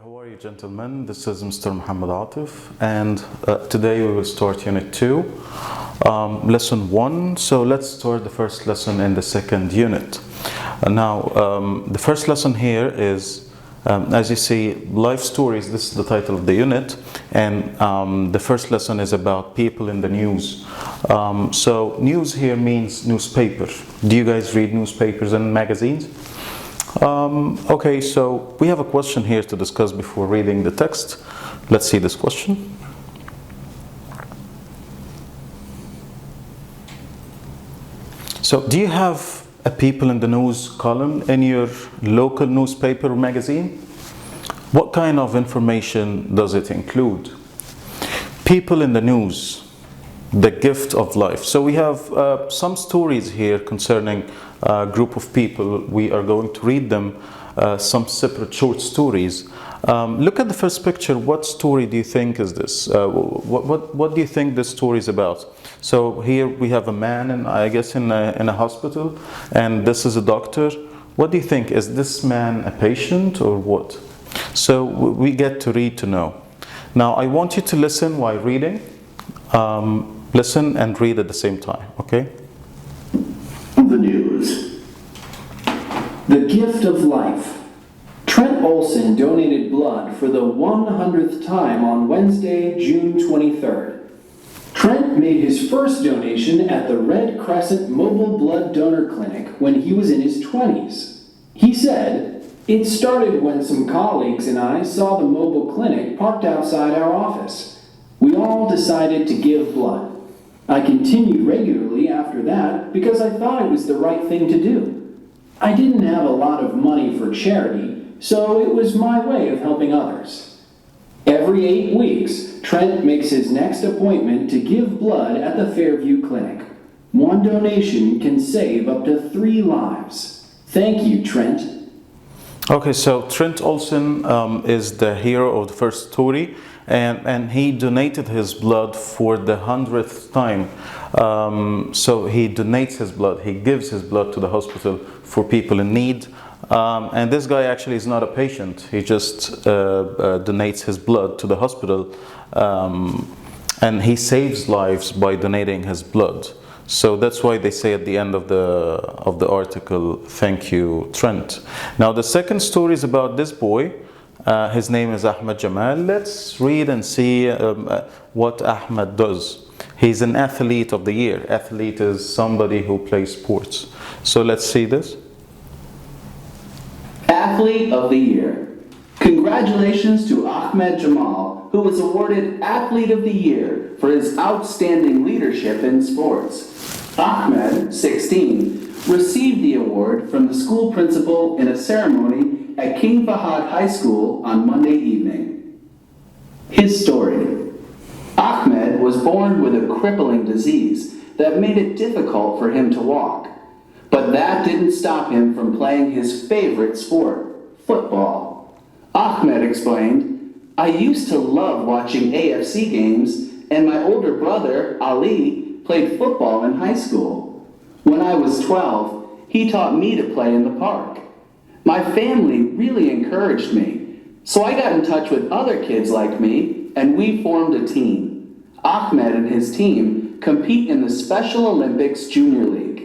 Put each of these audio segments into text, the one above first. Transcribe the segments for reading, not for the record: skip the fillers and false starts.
How are you, gentlemen? This is Mr. Mohammed Atef, and today we will start Unit 2, Lesson 1. So let's start the first lesson in the second unit. The first lesson here is, as you see, life stories. This is the title of the unit, and the first lesson is about people in the news. So news here means newspaper. Do you guys read newspapers and magazines? Okay, so we have a question here to discuss before reading the text. Let's see this question. So, do you have a people in the news column in your local newspaper or magazine? What kind of information does it include? People in the news, the gift of life. So we have some stories here concerning a group of people. We are going to read them, some separate short stories. Look at the first picture. What story do you think is this? What do you think this story is about? So here we have a man, and I guess in a hospital, and this is a doctor. What do you think? Is this man a patient or what? So we get to read to know. Now I want you to listen while reading. Listen and read at the same time, okay? The news. The gift of life. Trent Olson donated blood for the 100th time on Wednesday, June 23rd. Trent made his first donation at the Red Crescent Mobile Blood Donor Clinic when he was in his 20s. He said, "It started when some colleagues and I saw the mobile clinic parked outside our office. We all decided to give blood. I continued regularly after that because I thought it was the right thing to do. I didn't have a lot of money for charity, so it was my way of helping others." Every 8 weeks, Trent makes his next appointment to give blood at the Fairview Clinic. One donation can save up to 3 lives. Thank you, Trent. Okay, so Trent Olson is the hero of the first story, and he donated his blood for the 100th time. So he donates his blood, he gives his blood to the hospital for people in need. And this guy actually is not a patient, he just donates his blood to the hospital, and he saves lives by donating his blood. So that's why they say at the end of the article, "Thank you, Trent." Now the second story is about this boy. His name is Ahmed Jamal. Let's read and see what Ahmed does. He's an athlete of the year. Athlete is somebody who plays sports. So let's see this. Athlete of the Year. Congratulations to Ahmed Jamal, who was awarded Athlete of the Year for his outstanding leadership in sports. Ahmed, 16, received the award from the school principal in a ceremony at King Fahad High School on Monday evening. His story. Ahmed was born with a crippling disease that made it difficult for him to walk. But that didn't stop him from playing his favorite sport, football. Ahmed explained, "I used to love watching AFC games, and my older brother, Ali, played football in high school. When I was 12, he taught me to play in the park. My family really encouraged me, so I got in touch with other kids like me, and we formed a team. Ahmed and his team compete in the Special Olympics Junior League.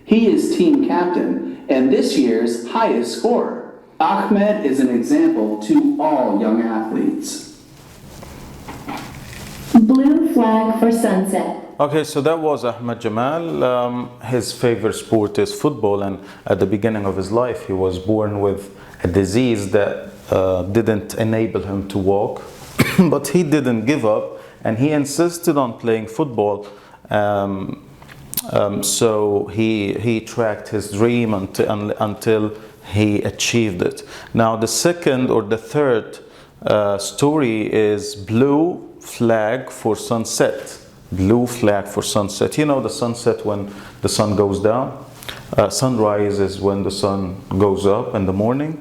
He is team captain and this year's highest scorer. Ahmed is an example to all young athletes." Blue flag for sunset. Okay, so that was Ahmed Jamal. His favorite sport is football, and at the beginning of his life, he was born with a disease that didn't enable him to walk, but he didn't give up, and he insisted on playing football. So he tracked his dream until he achieved it. Now the second or the third story is Blue Flag for Sunset. Blue flag for sunset. You know the sunset when the sun goes down. Sunrise is when the sun goes up in the morning.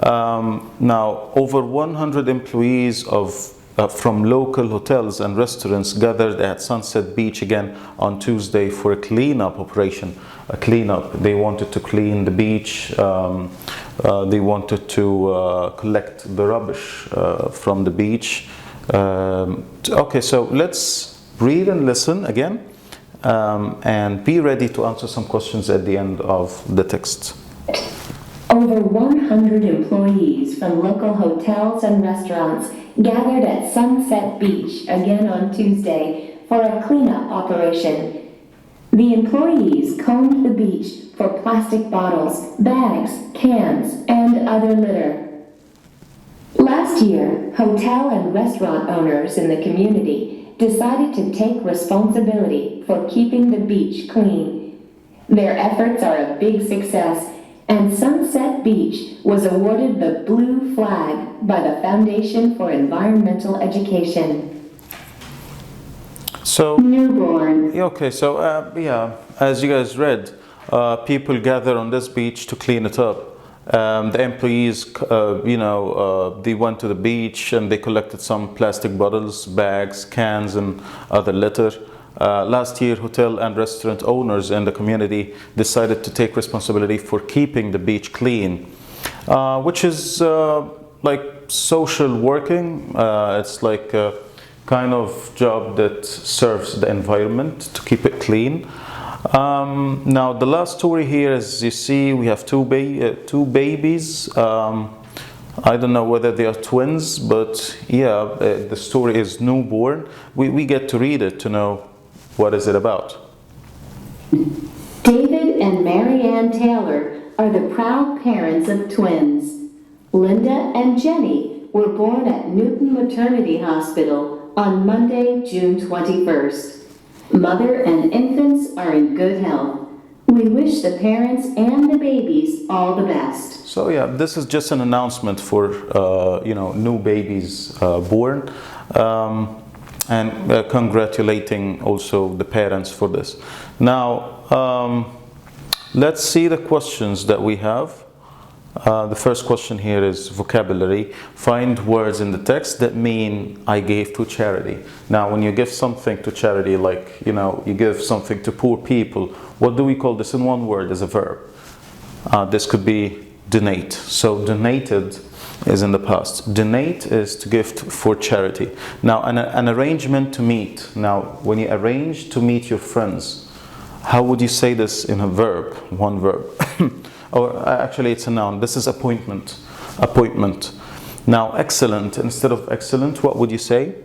Now over 100 employees of from local hotels and restaurants gathered at Sunset Beach again on Tuesday for a cleanup operation. A cleanup. They wanted to clean the beach. They wanted to collect the rubbish from the beach. Okay, so let's read and listen again, and be ready to answer some questions at the end of the text. Over 100 employees from local hotels and restaurants gathered at Sunset Beach again on Tuesday for a cleanup operation. The employees combed the beach for plastic bottles, bags, cans, and other litter. Last year, hotel and restaurant owners in the community decided to take responsibility for keeping the beach clean. Their efforts are a big success, and Sunset Beach was awarded the Blue Flag by the Foundation for Environmental Education. So, Newborn. okay, so yeah, as you guys read, people gather on this beach to clean it up. The employees, they went to the beach and they collected some plastic bottles, bags, cans, and other litter. Last year, hotel and restaurant owners in the community decided to take responsibility for keeping the beach clean, which is like social working. It's like a kind of job that serves the environment to keep it clean. Now, the last story here, as you see, we have two babies. I don't know whether they are twins, but yeah, the story is newborn. We get to read it to know what is it about. David and Marianne Taylor are the proud parents of twins. Linda and Jenny were born at Newton Maternity Hospital on Monday, June 21st. Mother and infants are in good health. We wish the parents and the babies all the best. So yeah, this is just an announcement for new babies born, and congratulating also the parents for this. Now, let's see the questions that we have. The first question here is vocabulary. Find words in the text that mean I gave to charity. Now, when you give something to charity, like, you give something to poor people, what do we call this in one word as a verb? This could be donate. So donated is in the past. Donate is to give for charity. Now, an arrangement to meet. Now, when you arrange to meet your friends, how would you say this in a verb? One verb. Or actually it's a noun. This is appointment. Appointment. Now, excellent. Instead of excellent, what would you say?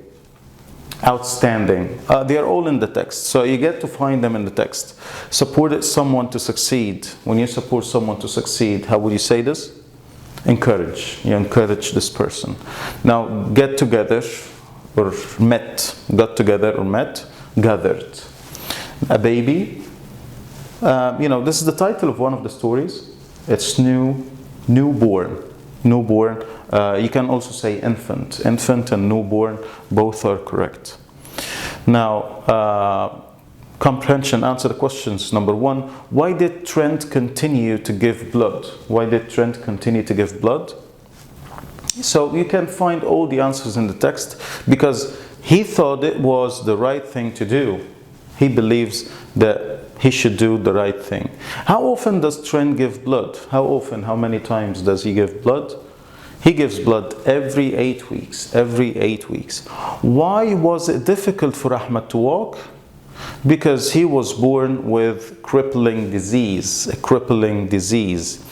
Outstanding. They are all in the text, so you get to find them in the text. Support someone to succeed. When you support someone to succeed, how would you say this? Encourage. You encourage this person. Now, get together or met. Got together or met. Gathered. A baby. This is the title of one of the stories. It's newborn. Newborn. You can also say infant. Infant and newborn, both are correct. Now, comprehension, answer the questions. Number one, why did Trent continue to give blood? Why did Trent continue to give blood? So you can find all the answers in the text because he thought it was the right thing to do. He believes that he should do the right thing. How often does Trent give blood? How often? How many times does he give blood? He gives blood every 8 weeks. Every 8 weeks. Why was it difficult for Ahmed to walk? Because he was born with crippling disease. A crippling disease.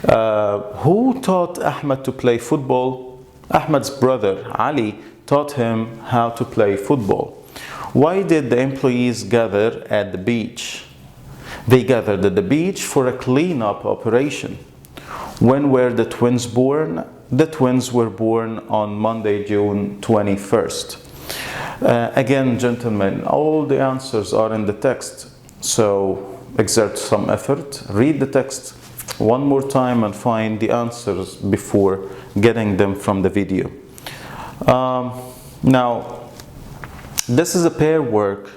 Who taught Ahmed to play football? Ahmed's brother Ali taught him how to play football. Why did the employees gather at the beach? They gathered at the beach for a cleanup operation. When were the twins born? The twins were born on Monday, June 21st. Again, gentlemen, all the answers are in the text, so exert some effort. Read the text one more time and find the answers before getting them from the video. Now, this is a pair work.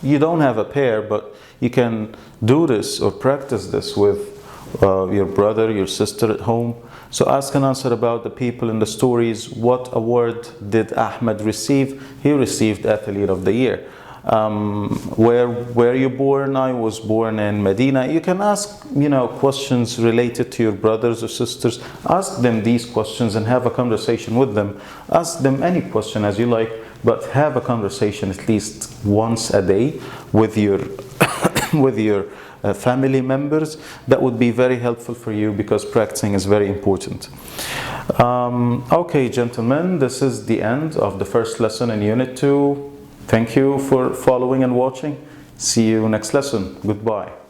You don't have a pair, but you can do this or practice this with your brother, your sister at home. So ask and answer about the people in the stories. What award did Ahmed receive? He received Athlete of the Year. Where were you born? I was born in Medina. You can ask, questions related to your brothers or sisters. Ask them these questions and have a conversation with them. Ask them any question as you like, but have a conversation at least once a day with your with your family members. That would be very helpful for you because practicing is very important. Okay, gentlemen, this is the end of the first lesson in Unit 2. Thank you for following and watching. See you next lesson. Goodbye.